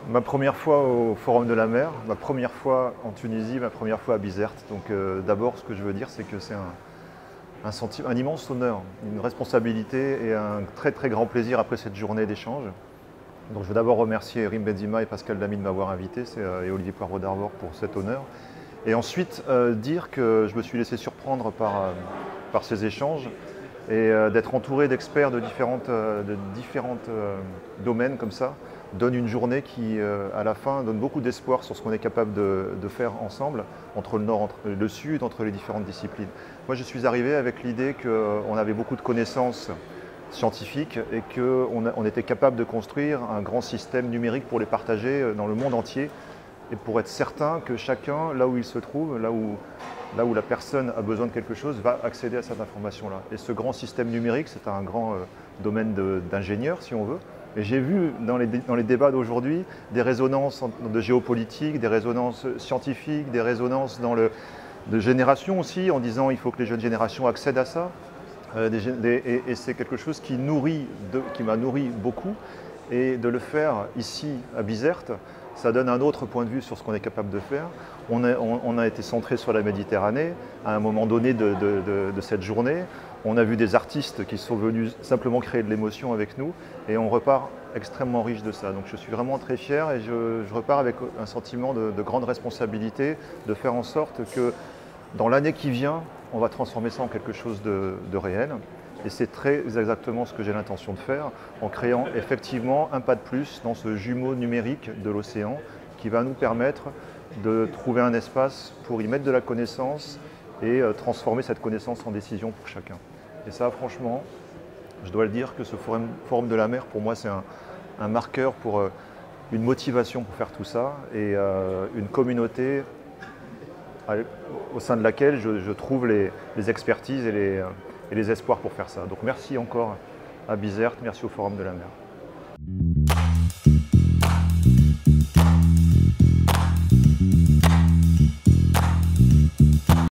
Ma première fois au Forum de la mer, ma première fois en Tunisie, ma première fois à Bizerte. Donc d'abord, ce que je veux dire, c'est que c'est un immense honneur, une responsabilité et un très très grand plaisir après cette journée d'échange. Donc je veux d'abord remercier Rim Benzima et Pascal Lamy de m'avoir invité et Olivier Poirot d'Arvor pour cet honneur. Et ensuite dire que je me suis laissé surprendre par ces échanges et d'être entouré d'experts de différents domaines comme ça donne une journée qui, à la fin, donne beaucoup d'espoir sur ce qu'on est capable de faire ensemble, entre le nord, entre le sud, entre les différentes disciplines. Moi, je suis arrivé avec l'idée qu'on avait beaucoup de connaissances scientifiques et qu'on était capable de construire un grand système numérique pour les partager dans le monde entier et pour être certain que chacun, là où il se trouve, là où la personne a besoin de quelque chose, va accéder à cette information-là. Et ce grand système numérique, c'est un grand domaine d'ingénieurs, si on veut. Et j'ai vu dans les débats d'aujourd'hui des résonances de géopolitique, des résonances scientifiques, des résonances de génération aussi, en disant il faut que les jeunes générations accèdent à ça. Et c'est quelque chose qui m'a nourri beaucoup. Et de le faire ici, à Bizerte, ça donne un autre point de vue sur ce qu'on est capable de faire. On a été centré sur la Méditerranée à un moment donné de cette journée. On a vu des artistes qui sont venus simplement créer de l'émotion avec nous et on repart extrêmement riche de ça. Donc je suis vraiment très fier et je repars avec un sentiment de grande responsabilité, de faire en sorte que dans l'année qui vient, on va transformer ça en quelque chose de réel. Et c'est très exactement ce que j'ai l'intention de faire en créant effectivement un pas de plus dans ce jumeau numérique de l'océan qui va nous permettre de trouver un espace pour y mettre de la connaissance et transformer cette connaissance en décision pour chacun. Et ça, franchement, je dois le dire que ce forum de la mer, pour moi, c'est un marqueur pour une motivation pour faire tout ça et une communauté au sein de laquelle je trouve les expertises et les espoirs pour faire ça. Donc merci encore à Bizerte, merci au Forum de la mer.